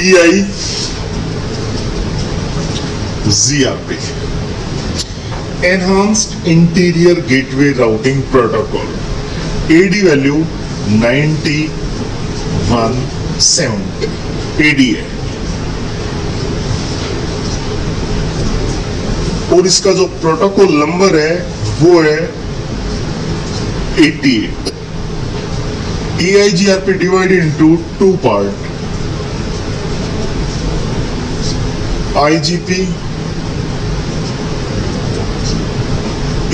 EIGRP, Enhanced Interior Gateway Routing Protocol, AD value 9170, ADA। और इसका जो प्रोटोकॉल नंबर है वो है 88। EIGRP divided into two part, IGP,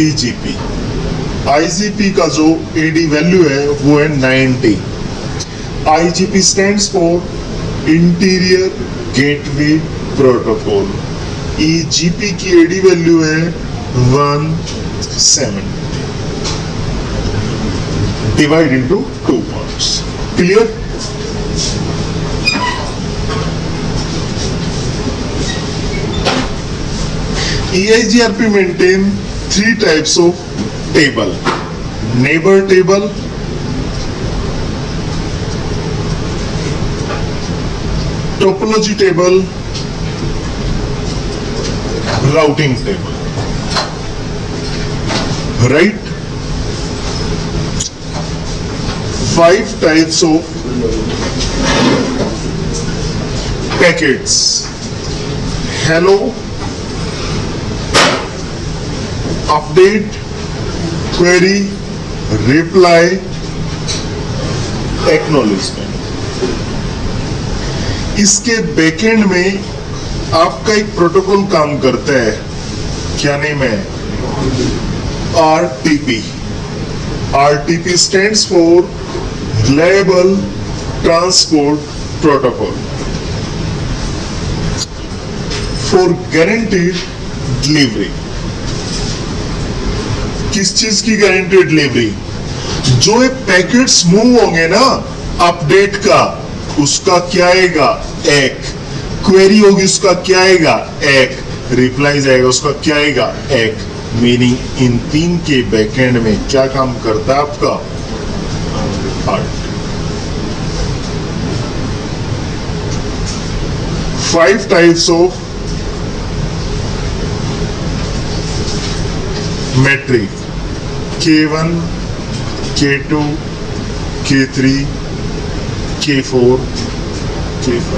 EGP। IGP का जो AD वैल्यू है वो है 90। IGP stands for Interior Gateway Protocol। EGP की AD वैल्यू है 170। Divide into two parts. Clear? EIGRP maintain three types of table: neighbor table, topology table, routing table. Right? 5 types of packets: hello, update, query, reply, acknowledgement। इसके backend में आपका एक protocol काम करता है, क्या नेम है? RTP। RTP stands for Reliable Transport Protocol for guaranteed delivery। किस चीज की गारंटेड डिलीवरी? जो ये पैकेट्स मूव होंगे ना अपडेट का, उसका क्या आएगा? एक। क्वेरी होगी उसका क्या आएगा? एक। रिप्लाई जाएगा उसका क्या आएगा? एक। मीनिंग इन तीन के बैकएंड में क्या काम करता है आपका? Heart. 5 types of metric: K1, K2, K3, K4, K5।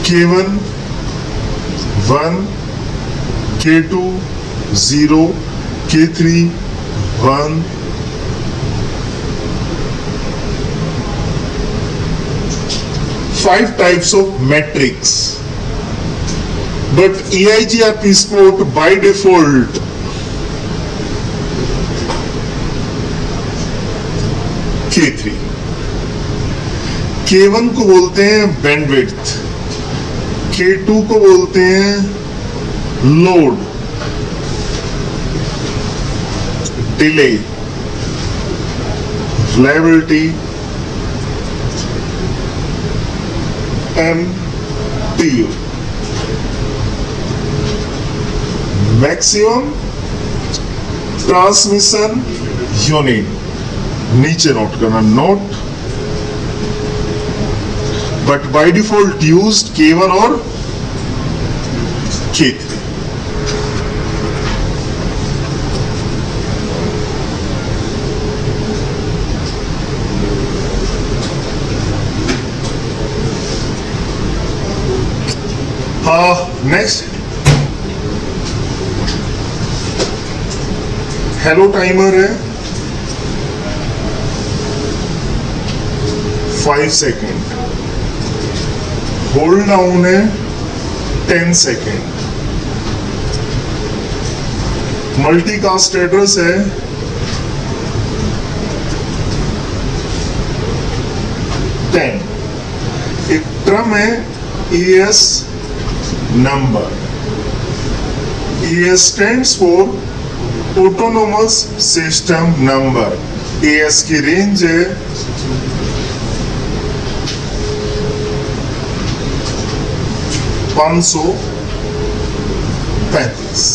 K1 1, K2 0, K3 1, five types of metrics, but EIGRP support by default K3। K1 को बोलते हैं बैंडविड्थ, K2 को बोलते हैं load, delay, reliability, MTU, maximum transmission unit. नीचे note करना, note, but by default used K1 और K3। Next, hello timer है 5 सेकेंड, होल्ड डाउन है 10 सेकेंड, मल्टीकास्ट एड्रेस है 10, एक ट्रम है ES number। ES stands for Autonomous System Number। ES की range है 535।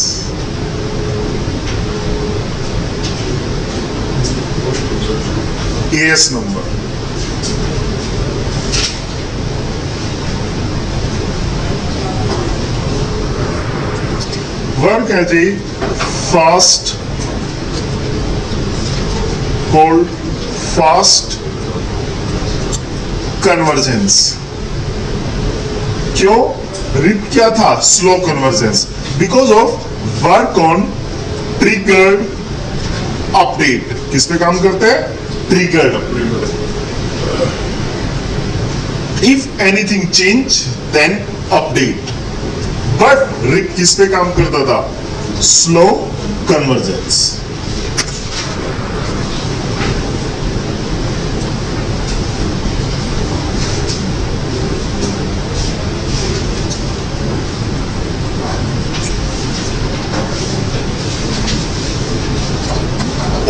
AS number. Work as a fast called fast convergence। क्यों? RIP क्या था? Slow convergence, because of work on triggered update. किस पे काम करते हैं? Triggered update. If anything change then update. But RIP किस पे काम करता था? Slow convergence.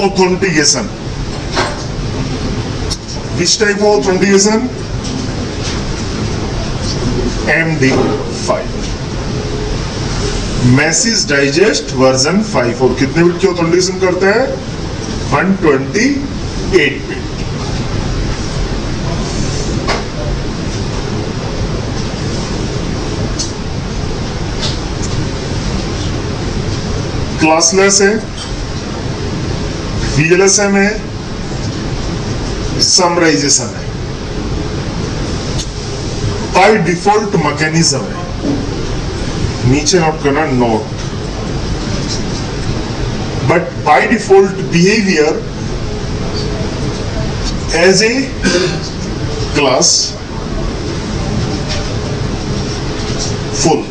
Authentication. Which type of authentication? MD5, message digest version 5। और कितने बिट की ऑथेंटिकेशन करते हैं? 128 बिट। क्लासलेस है, VLSM है, समराइजेशन है, बाय डिफॉल्ट मैकेनिज्म है। नीचे नोट करना note. But by default behaviour as a classful.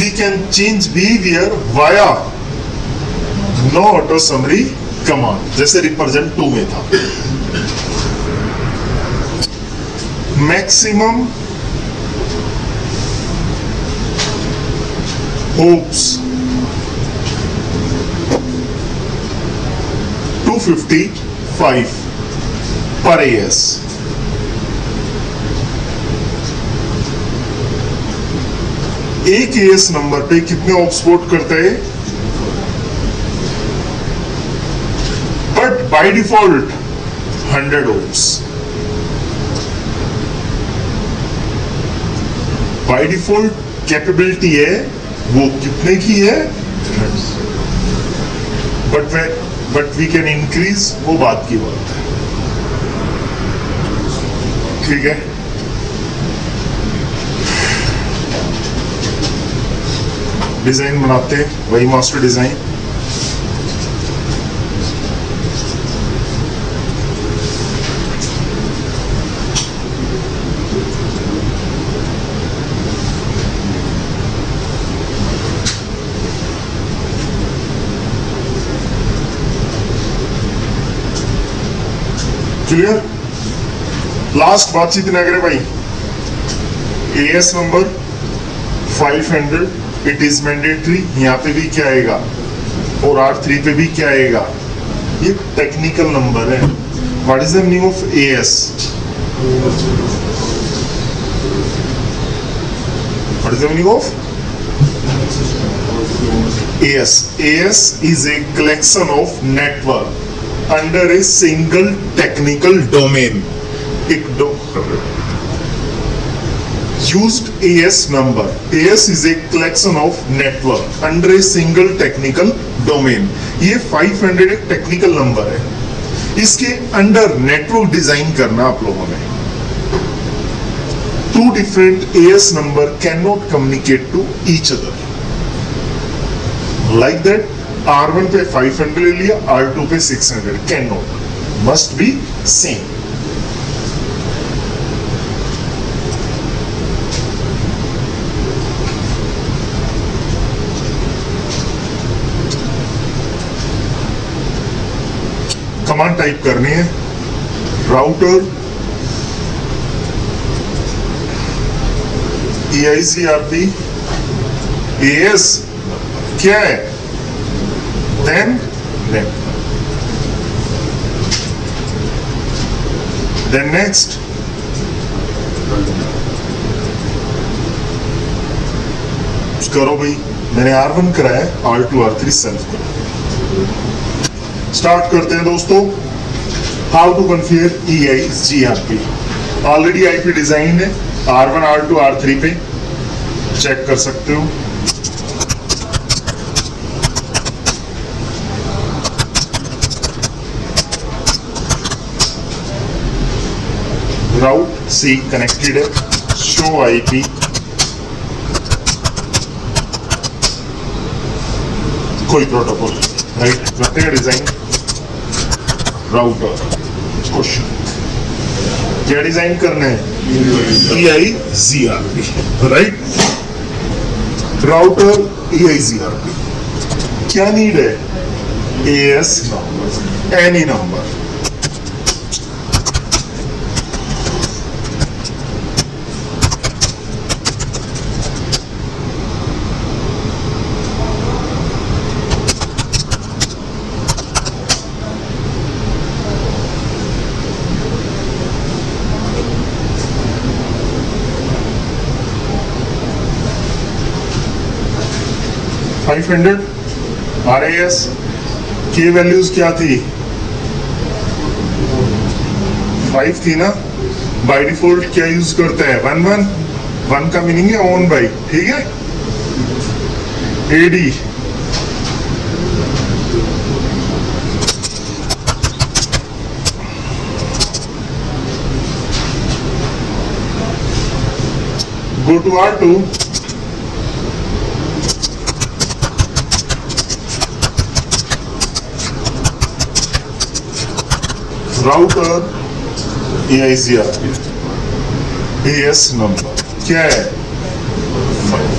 We can change behavior via no auto summary command, जैसे रिप्रेजेंट 2 में था। मैक्सिमम होप्स 255 पर AS। एक एएस नंबर पे कितने ऑप सपोर्ट करते हैं? But by default 100 hops. By default capability है वो कितने की है? बट वी कैन इंक्रीज, वो बात की बात है। ठीक है, डिजाइन बनाते हैं, वही मास्टर डिजाइन। क्लियर? लास्ट बातचीत ना करे भाई। As number 500 it is mandatory. यहाँ पे भी क्या आएगा और R3 पे भी क्या आएगा? ये टेक्निकल नंबर है। What is the meaning of AS? What is the meaning of AS? AS is a collection of network under a single technical domain। Used AS number. AS is a collection of network under a single technical domain। ये 500 एक technical number है। इसके under network design करना आप लोगों ने। Two different AS number cannot communicate to each other। Like that, R1 पे 500 ले लिया, R2 पे 600। Cannot, must be same। Command type करनी है, राउटर EICRP AS क्या है? then next करो भाई। मैंने R1 कराया, R2 R3 सेल्फ करा। स्टार्ट करते हैं दोस्तों। How to configure EIGRP। Already IP design है R1 R2 R3 पे, चेक कर सकते हो। राउट C कनेक्टेड है, शो IP, कोई प्रोटोकॉल, राइट। करते हैं डिजाइन। राउटर क्वेश्चन क्या डिजाइन करना है? EIGRP, right. राउटर EIGRP क्या नीड है? AS number, any number. RAS की वैल्यूज क्या थी? 5 थी ना। बाय डिफॉल्ट क्या यूज करते हैं? 1 का मीनिंग है ऑन बाय, ठीक है। AD go to R2, router EIGRP, AS number क्या है? 5।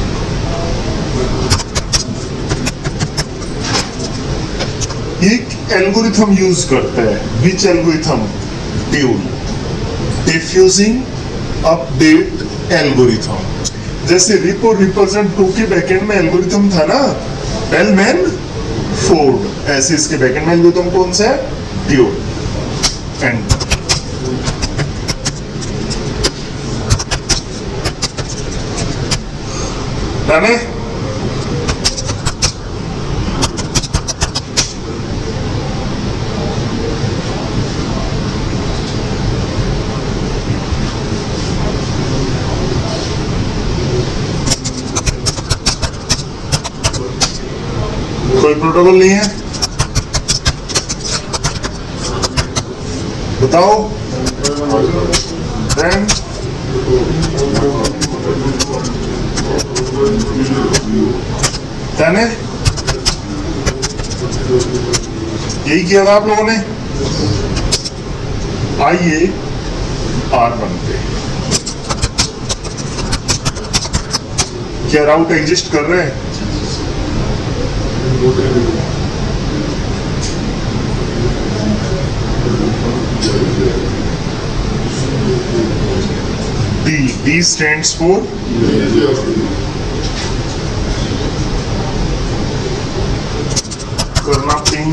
एक एल्गोरिथम यूज करता है, which algorithm? DUAL, diffusing update algorithm. जैसे रिपो रिप्रेजेंट 2 के बैकएंड में एल्गोरिथम था ना, बेलमैन फोर्ड, ऐसे इसके बैकएंड में एल्गोरिथम कौन सा है? ड्यूल। एंड डन है। कोई प्रोटोकॉल नहीं है, बताओ। Then है यही किया था आप लोगों ने। आइए R1 पे, क्या राउट एग्जिस्ट कर रहे हैं? D stands for करना पिंग,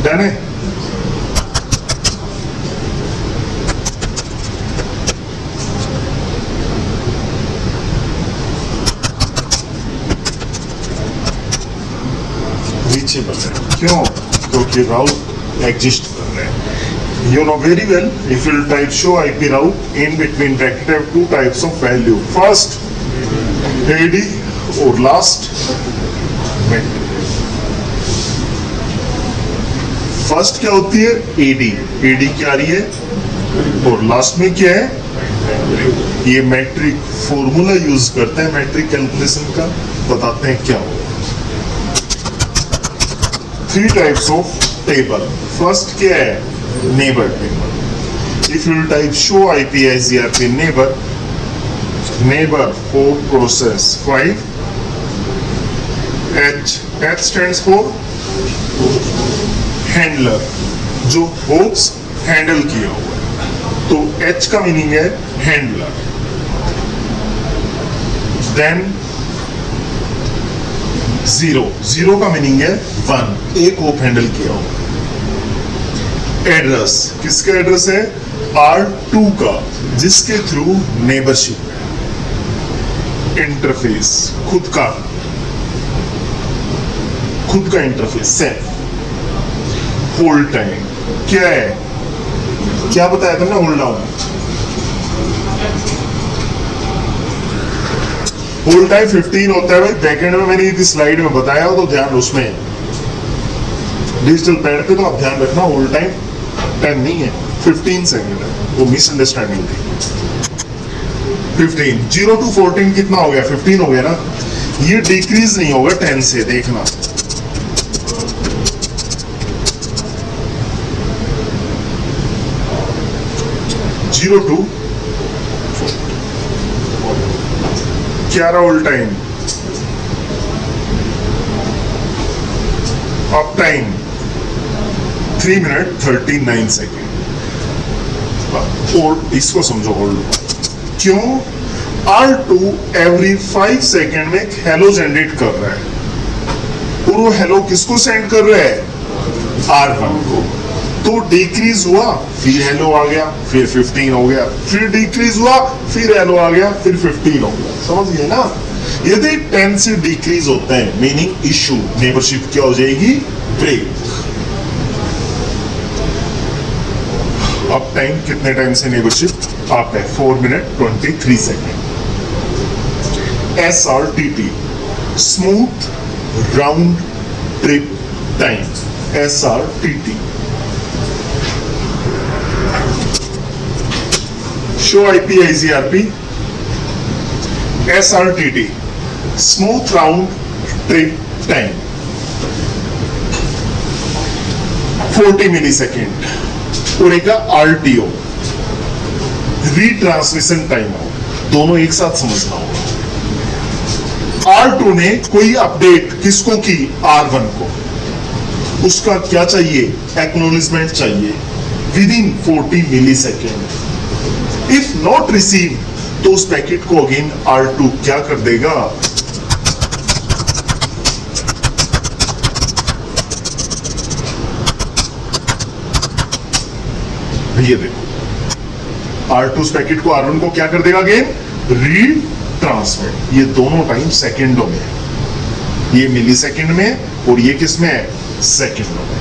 डन है। क्यों? क्योंकि राउट एग्जिस्ट कर रहे हैं। You know very well, if you type show IP route, in between bracket have 2 types of value. First AD or last metric. First क्या होती है? AD क्या आ रही है? और लास्ट में क्या है? ये मैट्रिक फॉर्मूला यूज करते हैं मैट्रिक कैलकुलेशन का, बताते हैं क्या होगा। 3 types of table. First क्या है? Neighbor table. If you type show IP IGRP neighbor for process 5, H stands for handler, जो होप्स हैंडल किया हुआ है, तो H का मीनिंग है हैंडलर। देन 0 का मीनिंग है 1, एक होप हैंडल किया हुआ। एड्रेस, किसका एड्रेस है? R2 का, जिसके थ्रू नेबरशिप है। इंटरफेस, खुद का इंटरफेस, सेल्फ। होल्ड टाइम क्या है? क्या बताया था ना होल्ड डाउन? होल्ड टाइम 15 होता है भाई। बैकेंड में मैंने इस स्लाइड में बताया हो तो ध्यान उसमें, डिजिटल पैड पे तो आप ध्यान रखना होल्ड टाइम 10 नहीं है, 15 सेकंड है। वो मिसअंडरस्टैंडिंग थी। 15 0 to 14 कितना हो गया? 15 हो गया ना। ये डिक्रीज नहीं होगा 10 से, देखना। जीरो टू क्या रहा hold time? Up time 3 minute 39 second. और इसको समझो होल्ड क्यों? R2 एवरी 5 सेकेंड में एक हेलो जनरेट कर रहा है, और वो हेलो किसको सेंड कर रहा है? R1 को। तो डिक्रीज हुआ, फिर हेलो आ गया, फिर 15 हो गया, फिर डिक्रीज हुआ, फिर हेलो आ गया, फिर 15 हो गया। समझ गए ना? यदि 10 से डिक्रीज होता है मीनिंग इशू, नेबरशिप क्या हो जाएगी? ब्रेक। अब टाइम कितने टाइम से नेबरशिप आप है? 4 minute 23 second. SRTT, smooth round trip time, SRTT। Show IP IGRP, SRTT, smooth round trip time 40 मिली सेकेंड। और एक RTO, रीट्रांसमिशन टाइम हो। दोनों एक साथ समझना होगा। R2 ने कोई अपडेट किसको की? R1 को। उसका क्या चाहिए? एक्नॉलेजमेंट चाहिए within 40 millisecond. If not receive तो उस पैकेट को अगेन R2 क्या कर देगा? ये देखो, R2 उस पैकेट को R1 को क्या कर देगा? Again read transmit. ये दोनों टाइम सेकेंडों में है, ये मिली सेकेंड में और ये किस में है? सेकेंडों में।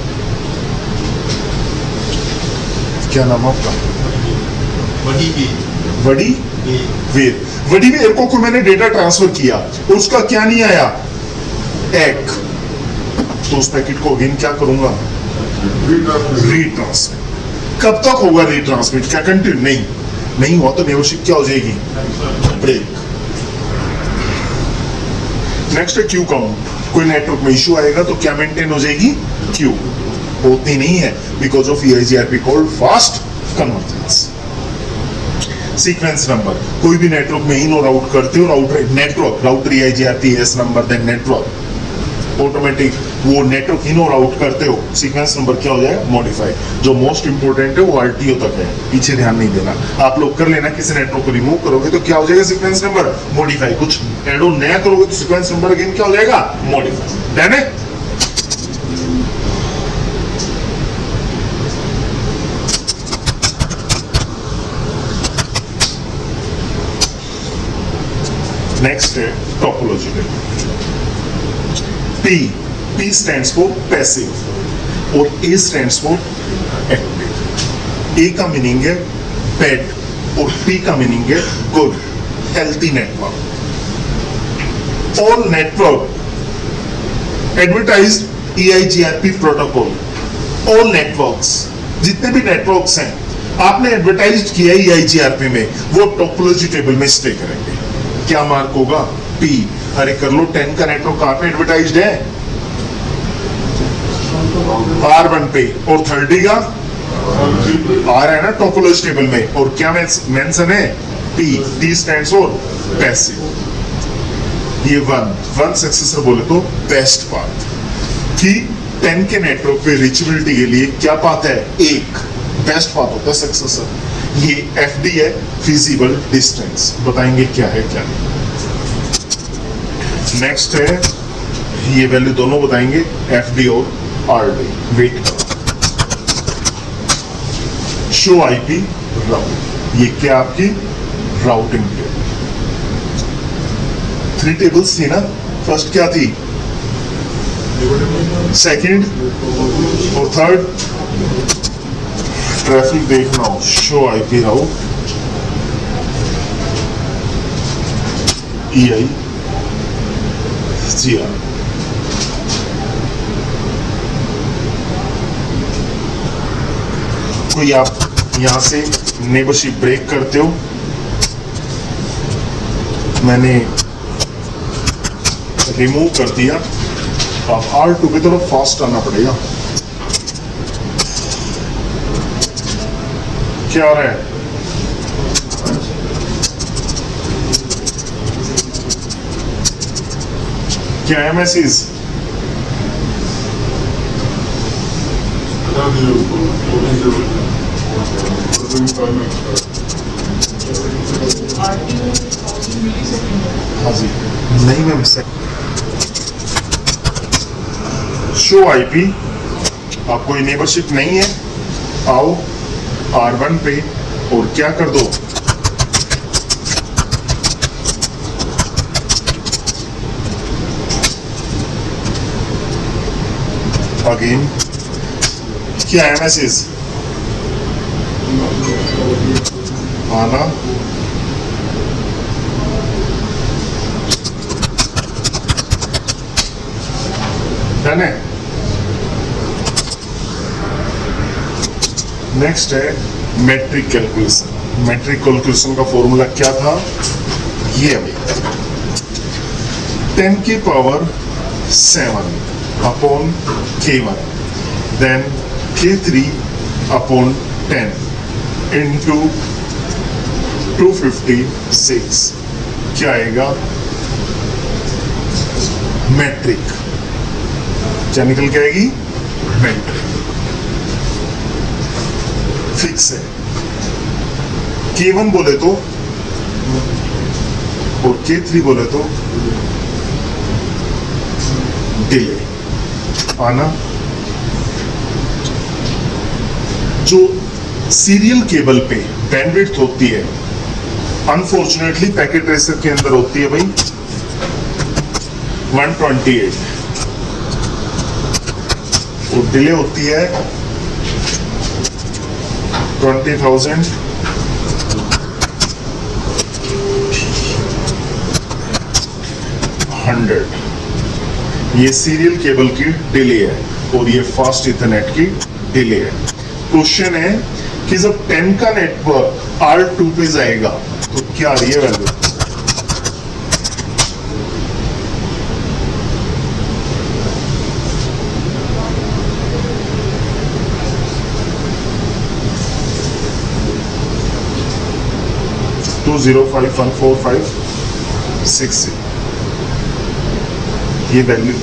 क्या नाम आपका? वडी वेर को मैंने डेटा ट्रांसफर किया और उसका क्या नहीं आया? एक। तो उस पैकेट को अगेन क्या करूंगा? रीट्रांसमिट। कब तक होगा रीट्रांसमिट? क्या कंटिन्यू? नहीं हुआ तो नेबरशिप क्या हो जाएगी? ब्रेक। नेक्स्ट है क्यू काउंट। कोई नेटवर्क में इश्यू आएगा तो क्या मेंटेन हो जाएगी? क्यू। होती नहीं है because of EIGRP called fast convergence. Sequence number, कोई भी नेटवर्क में इन और आउट करते हो, router EIGRP AS number then network, automatic वो नेटवर्क इन और आउट करते हो, सीक्वेंस नंबर क्या हो जाएगा? मॉडिफाई। जो मोस्ट इंपोर्टेंट है वो RTO तक है, पीछे ध्यान नहीं देना। आप लोग कर लेना, किसी नेटवर्क को रिमूव करोगे तो क्या हो जाएगा? Sequence number modify. कुछ एड ऑन नया करोगे तो सीक्वेंस नंबर अगेन क्या हो जाएगा? मॉडिफाई। डन है? नेक्स्ट है topological. P stands for passive और A stands for active। A का मीनिंग है bad और P का मीनिंग है good, healthy network। All network advertised EIGRP protocol। All networks, जितने भी नेटवर्क्स हैं आपने एडवर्टाइज किया है EIGRP में, वो टोपोलॉजी टेबल में स्टे करेंगे। क्या मार्क होगा? P। अरे कर लो, 10 का नेटवर्क कहां पे एडवर्टाइज्ड है? R1 पे। और 30 का आ रहा है ना टोपोलॉजी टेबल में। और क्या मेंशन है? P stands for passive. ये वन सक्सेसर बोले तो बेस्ट पाथ कि 10 के नेटवर्क पे रीचेबिलिटी के लिए क्या पाथ है? एक बेस्ट पाथ होता है सक्सेसर। ये FD है, फिजिबल डिस्टेंस। बताएंगे क्या है क्या नहीं। नेक्स्ट है, ये वैल्यू दोनों बताएंगे, FD और RD। वेट करो। Show IP route. ये क्या आपकी राउटिंग टेबल। 3 टेबल्स थी ना, फर्स्ट क्या थी, सेकंड और थर्ड। ट्रैफिक देखना हो, show IP route EI GR। कोई आप यहां से नेबरशिप ब्रेक करते हो, मैंने रिमूव कर दिया। अब R2 पे थोड़ा फास्ट आना पड़ेगा। क्या आ रहा है, क्या है मैसेज, हाँ जी, नहीं मैम। शो आईपी, आप कोई नेबरशिप नहीं है, आओ R1 पे और क्या कर दो, अगेन क्या है मैसेज, आना डन है। नेक्स्ट है मैट्रिक कैलकुलेशन। मैट्रिक कैलकुलेशन का फॉर्मूला क्या था, ये अभी 10 की power 7 upon K1 then K3 upon 10 into 256 क्या आएगा, मैट्रिक। क्या निकल के आएगी, मैट्रिक। फिक्स है, K1 बोले तो और K3 बोले तो डिले आना। जो सीरियल केबल पे बैंडविड्थ होती है, अनफॉर्चुनेटली पैकेट ट्रेसर के अंदर होती है भाई 128 और डिले होती है 20,000 100। ये सीरियल केबल की डिले है और ये फास्ट इथरनेट की डिले है। क्वेश्चन है कि जब 10 का नेटवर्क R2 पे जाएगा तो क्या आ रही है वैल्यू, टू 0514560 ये वैल्यू है।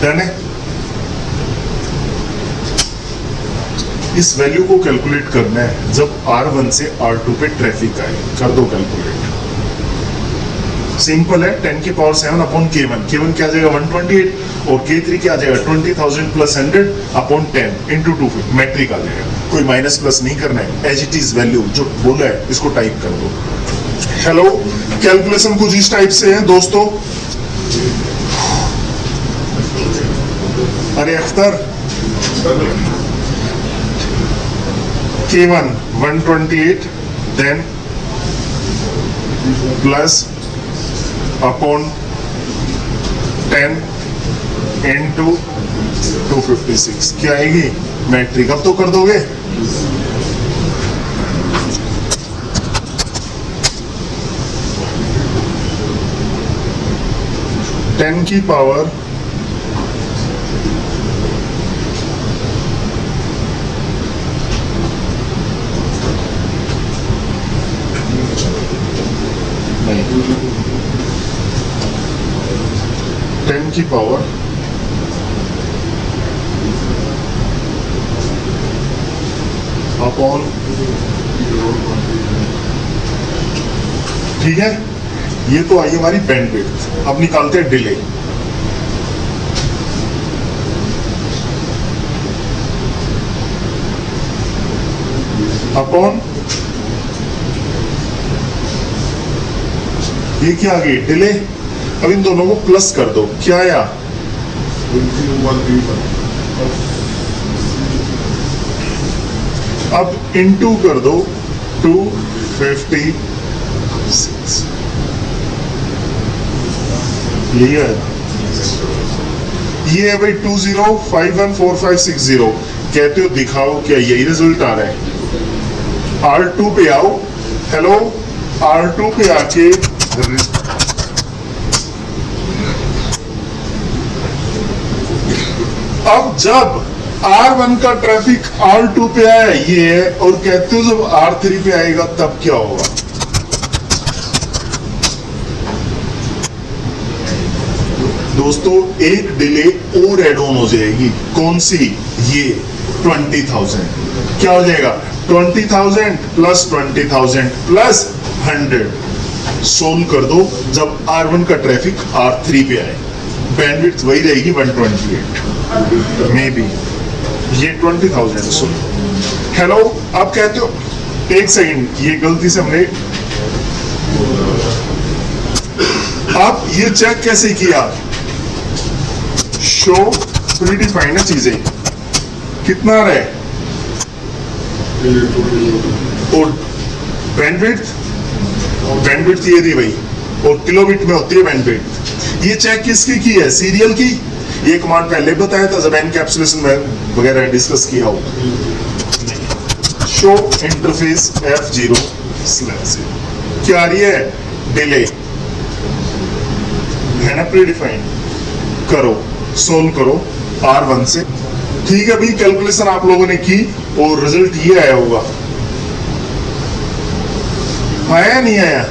डन है। इस वैल्यू को कैलकुलेट करना है जब R1 से R2 पे ट्रैफिक आए, कर दो कैलकुलेट। सिंपल है, 10 की पावर 7 अपॉन K1। K1 क्या आ जाएगा 128 और K3 क्या आ जाएगा 20,000 प्लस 100 अपॉन 10 इंटू 250 मैट्रिक आ जाएगा। कोई माइनस प्लस नहीं करना है, एज इट इज वैल्यू जो बोला है इसको टाइप कर दो। हेलो, कैलकुलेशन कुछ इस टाइप से है दोस्तों। अरे Akhtar, K1 128 then plus upon 10 into 256 क्या आएगी, मैट्रिक। अब तो कर दोगे, टेन की पावर टेन की पावर अपॉन, ठीक है। ये तो आई हमारी बैंडविड्थ। अब निकालते हैं डिले। अपॉन ये क्या आ गई डिले। अब इन दोनों को प्लस कर दो, क्या आया? अब इनटू कर दो 256, यही है। ये है भाई 20514560। कहते हो दिखाओ क्या यही रिजल्ट आ रहा है? R2 पे आओ, हेलो R2 पे आके अब जब R1 का ट्रैफिक R2 पे आया ये है, और कहते हो जब R3 पे आएगा तब क्या होगा? दोस्तों एक डिले और एड ऑन हो जाएगी। कौन सी? ये 20,000। क्या हो जाएगा? 20,000 प्लस 20,000 प्लस 100। सोल्व कर दो जब R1 का ट्रैफिक R3 पे आए, बैंडविड्थ वही रहेगी 128 मे बी। ये 20,000 सुनो। हेलो आप कहते हो एक सेकंड, ये गलती से हमने आप ये चेक कैसे किया? शो प्रीडिफाइंड चीजें कितना रहे और बैंडविड्थ ये थी भाई, और किलोबिट में होती है बैंडविड्थ। ये चेक किसकी की है? सीरियल की। ये कमांड पहले बताया था जब एनकैप्सुलेशन वगैरह डिस्कस किया हो। शो इंटरफेस F0/0 क्या आ रही है? डिले है ना, प्रीडिफाइंड। करो सोल्व करो R1 से। ठीक है भाई, कैलकुलेशन आप लोगों ने की और रिजल्ट ये आया होगा। आया नहीं आया?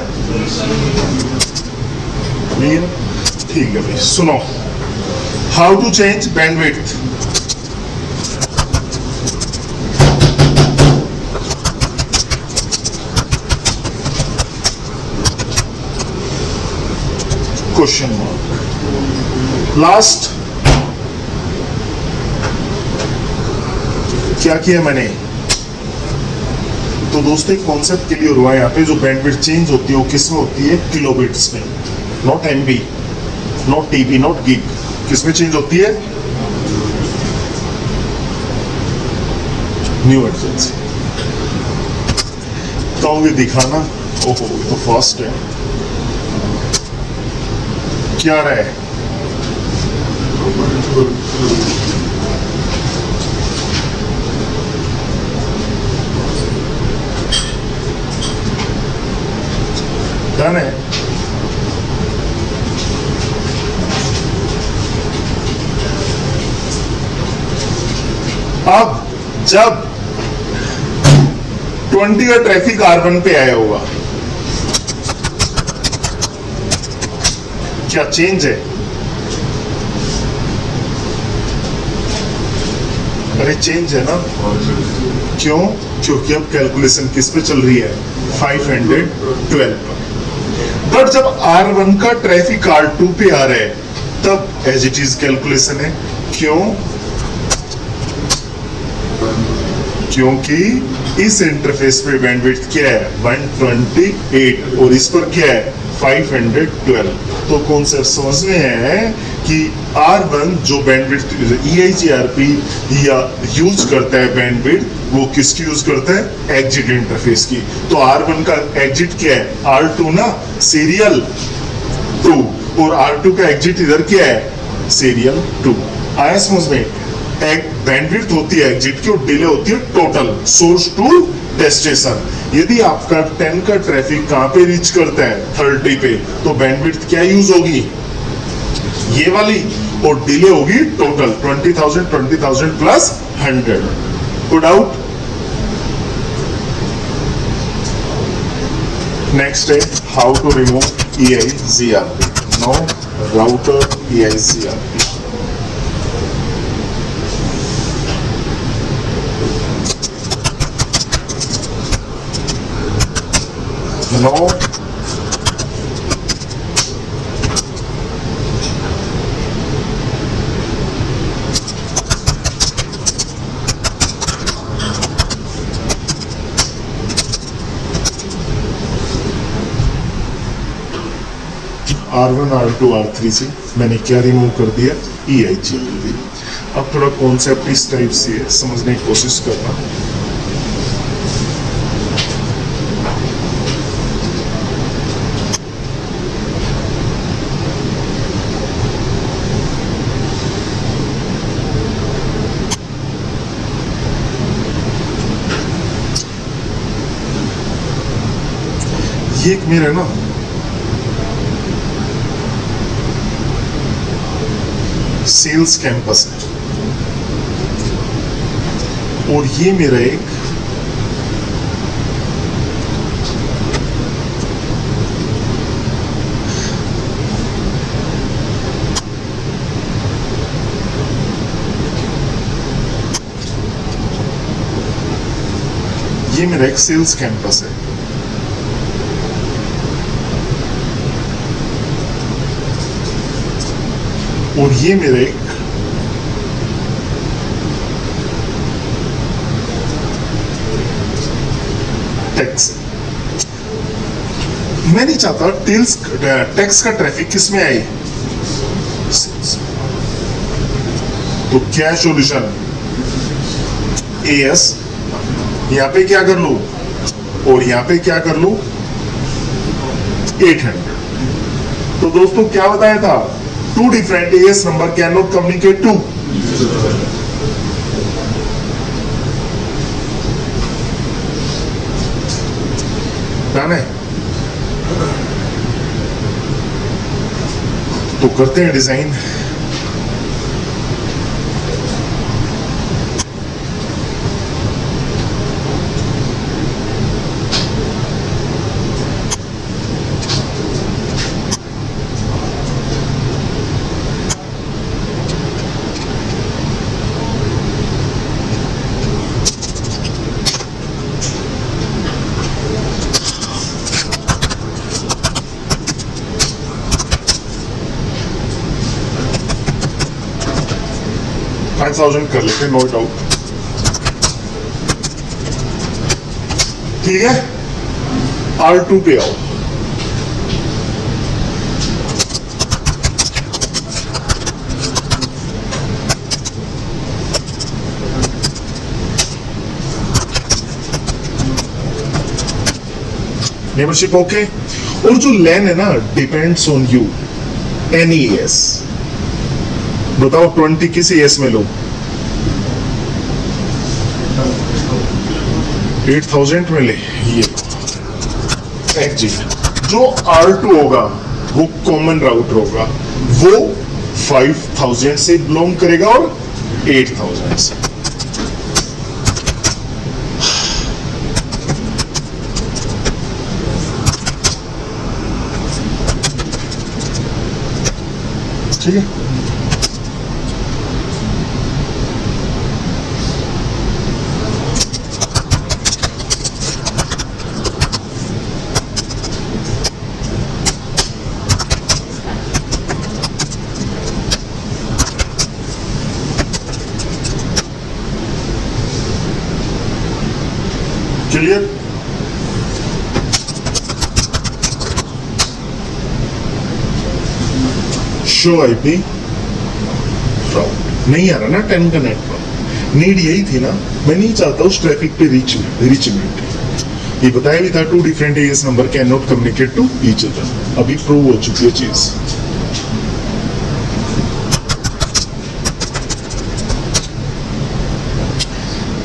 ठीक है भाई सुनो, how to change bandwidth. Question mark last. क्या किया मैंने? तो दोस्तों एक कॉन्सेप्ट क्लियर हुआ यहाँ पे, जो बैंडविड्थ चेंज होती है वो किस में होती है? किलोबिट्स में, not MB, not TB, not gig. किस में चेंज होती है? New adjacency. तो ये दिखाना। ओहो ये तो फास्ट है। क्या रहा है? डन है। अब जब 20 का ट्रैफिक R1 पे आया होगा, क्या चेंज है? अरे चेंज है ना। क्यों? क्योंकि अब कैलकुलेशन किस पे चल रही है? 512 पर। बट जब R1 का ट्रैफिक R2 पे आ रहा है तब एज इट इज कैलकुलेशन है। क्यों? क्योंकि इस इंटरफेस पे बैंडविड्थ क्या है? 128 और इस पर क्या है? 512। तो कॉन्सेप्ट समझ में है कि R1 जो बैंडविड्थ EIGRP या यूज करता है बैंडविड्थ, वो किसकी यूज करता है? एग्जिट इंटरफेस की। तो R1 का एग्जिट क्या है? R2 ना, सीरियल 2, और R2 का एग्जिट इधर क्या है? सीरियल 2। आया समझ में? एक बैंडविड्थ होती है एग्जिट की और डिले होती है टोटल, सोर्स टू डेस्टिनेशन। यदि आपका 10 का ट्रैफिक कहां पे रीच करता है? 30 पे, तो बैंडविड्थ क्या यूज होगी? ये वाली, और डिले होगी total 20,000 plus 100। Good out. Next है how to remove EIGRP। No router EIGRP। No. R1 R2 R3 से मैंने क्या रिमूव कर दिया, EIGLV। अब थोड़ा कॉन्सेप्ट इस टाइप से है, समझने की कोशिश करना। ये एक मेरा ना सेल्स कैंपस है और ये मेरा एक सेल्स कैंपस है। और ये मेरा एक टैक्स। मैं नहीं चाहता टैक्स का ट्रैफिक किस में आए, तो क्या है सॉल्यूशन, एएस यहां पे क्या कर लो और यहां पे क्या कर लो 800। तो दोस्तों क्या बताया था, two different AS number cannot communicate to. Done है, तो करते हैं डिजाइन। कर लेते, नो डाउट। ठीक है, R2 पे आओ। Membership okay. और जो लेन है ना, depends on you, any S. बताओ 20 किस एस में लो, 8000 में ले। ये जी जो R2 होगा वो कॉमन राउटर होगा, वो 5000 से बिलोंग करेगा और 8000 से। ठीक है, क्लियर। शो आईपी नहीं आ रहा ना 10 का नेटवर्क। नीड यही थी ना, मैं नहीं चाहता उस ट्रैफिक पे रीचेबिलिटी। ये बताया भी था, two different AS number cannot communicate to each other. अभी प्रूव हो चुकी है चीज।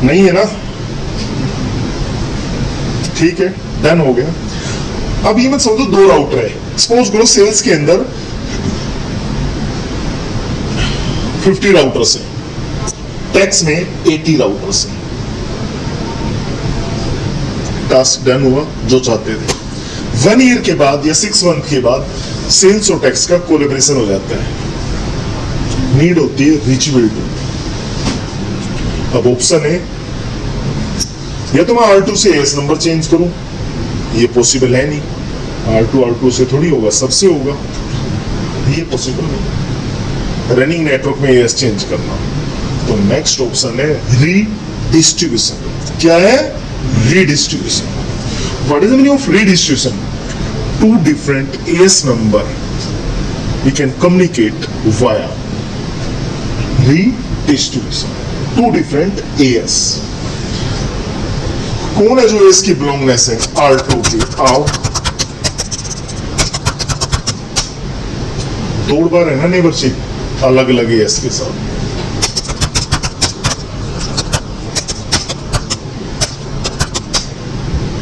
नहीं है ना, ठीक है, डन हो गया। अब ये मत समझो दो राउटर है। सपोज करो सेल्स के अंदर 50 राउटर्स है, टैक्स में 80 राउटर्स है। टास्क डन हुआ जो चाहते थे। 1 ईयर के बाद या 6 मंथ के बाद सेल्स और टैक्स का कोलैबोरेशन हो जाता है। नीड होती है रीचेबिलिटी। अब ऑप्शन है, या तो मैं R2 से एस नंबर चेंज करूं, ये पॉसिबल है नहीं। R2 से थोड़ी होगा, सबसे होगा, ये पॉसिबल नहीं। रनिंग नेटवर्क में एस चेंज करना, तो नेक्स्ट ऑप्शन है रीडिस्ट्रीब्यूशन। क्या है? Redistribution. What is the meaning of redistribution? Two different AS number we can communicate via redistribution. Two different AS. कौन है जो इसकी बिलोंगनेस है R2 की? आओ, दो बार है ना नेबरशिप अलग अलग AS के साथ।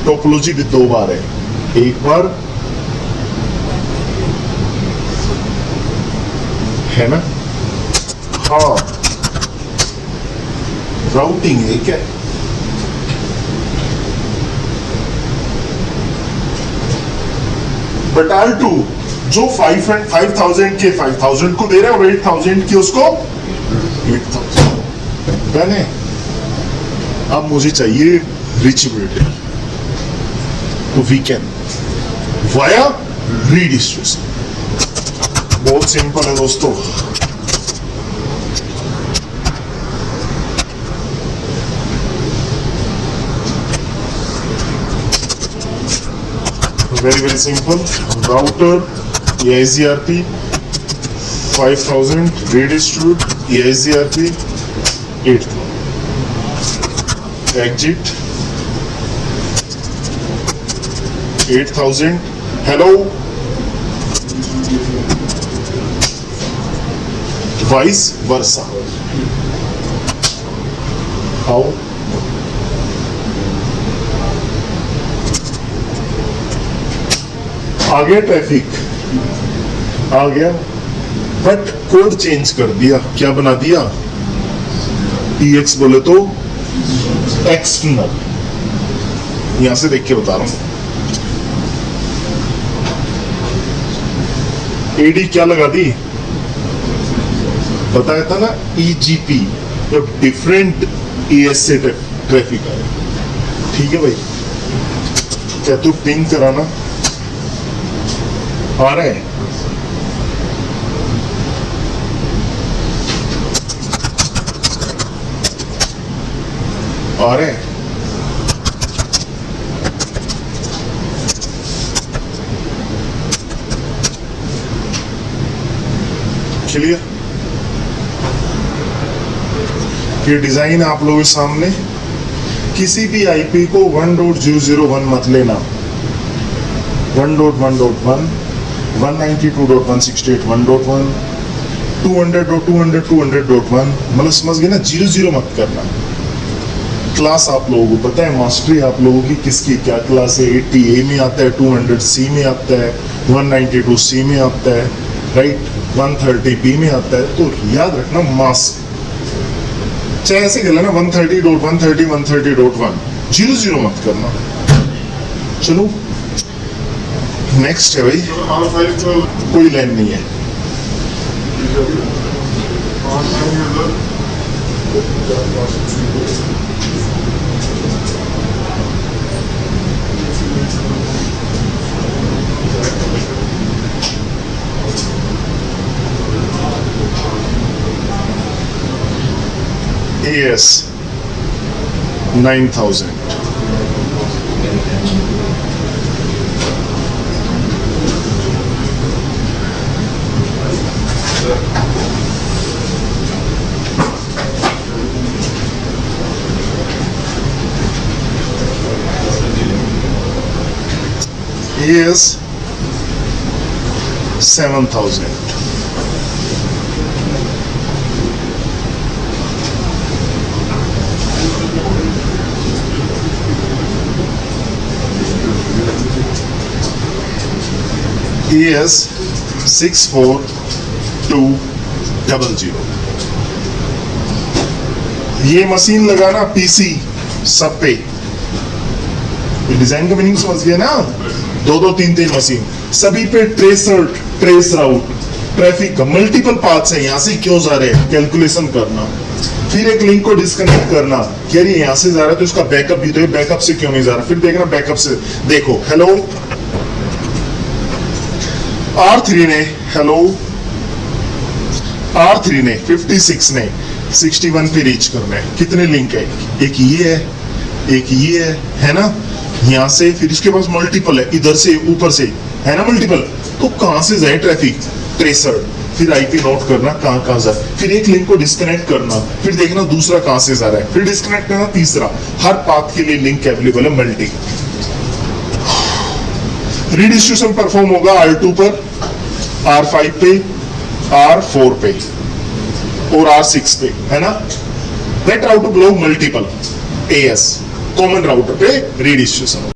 टोपोलॉजी भी दो बार है, एक बार है ना, हाँ राउटिंग है क्या? बट R2 जो 5,000 के 5,000 को दे रहा है और 8,000 की उसको 8,000 डन है। अब मुझे चाहिए रीचेबिलिटी, तो वी कैन वाया रीडिस्ट्रीब्यूशन। बहुत सिंपल है दोस्तों। very simple. Router EIGRP 5,000 redistribute EIGRP 8,000 exit 8,000 hello vice versa. How? आ गया ट्रैफिक, आ गया, बट कोड चेंज कर दिया। क्या बना दिया? EX बोले तो एक्सटर्नल। यहां से देख के बता रहा हूं। AD क्या लगा दी? बताया था ना, EGP तो डिफरेंट ES से ट्रैफिक आए। ठीक है भाई, क्या तू पिंग कराना आ रहे हैं? आ रहे हैं? चलिए, ये डिजाइन आप लोगों के सामने। किसी भी आईपी को 1.001 मत लेना। 1.1.1 192.168.1.1 200.200.200.1 मतलब समझ गए ना, 0 मत करना। क्लास आप लोगों को पता है, मास्टरी आप लोगों की किसकी क्या क्लास है। 80A में आता है, 200C में आता है, 192C में आता है, राइट, 130B में आता है। तो याद रखना मास्क, चाहे ऐसे कर लेना 130.130 130.1 0 मत करना। चलो नेक्स्ट है भाई, कोई लाइन नहीं है। AS 9,000 AS 7,000 AS 64200। ये मशीन लगाना PC सब पे। डिजाइन का मीनिंग समझ गए ना? 2-3 मशीन सभी पे ट्रेस राउट ट्रैफिक का मल्टीपल पाथ्स है। यहां से क्यों जा रहे हैं कैलकुलेशन करना, फिर एक लिंक को डिस्कनेक्ट करना। यार ये यहां से जा रहा है तो इसका बैकअप भी तो, बैकअप से क्यों नहीं जा रहा, फिर देखना बैकअप से। देखो हेलो R3 ने, हेलो R3 ने 56 ने 61 पे रीच करना है। कितने लिंक है? एक ये है, एक ये है ना, यहां से फिर इसके पास मल्टीपल है, इधर से ऊपर से है ना मल्टीपल। तो कहां से जाए ट्रैफिक? ट्रेसर, फिर आईपी नोट करना कहां कहां जा रहा है, फिर एक लिंक को डिस्कनेक्ट करना, फिर देखना दूसरा कहां से जा रहा है, फिर डिस्कनेक्ट करना तीसरा। हर पाथ के लिए लिंक अवेलेबल है मल्टी। रीडिस्ट्रीब्यूशन परफॉर्म होगा R2 पर, R5 पे, R4 पे और R6 पे, है ना। That router belong multiple AS, common router पे रीडिस्ट्रीब्यूशन।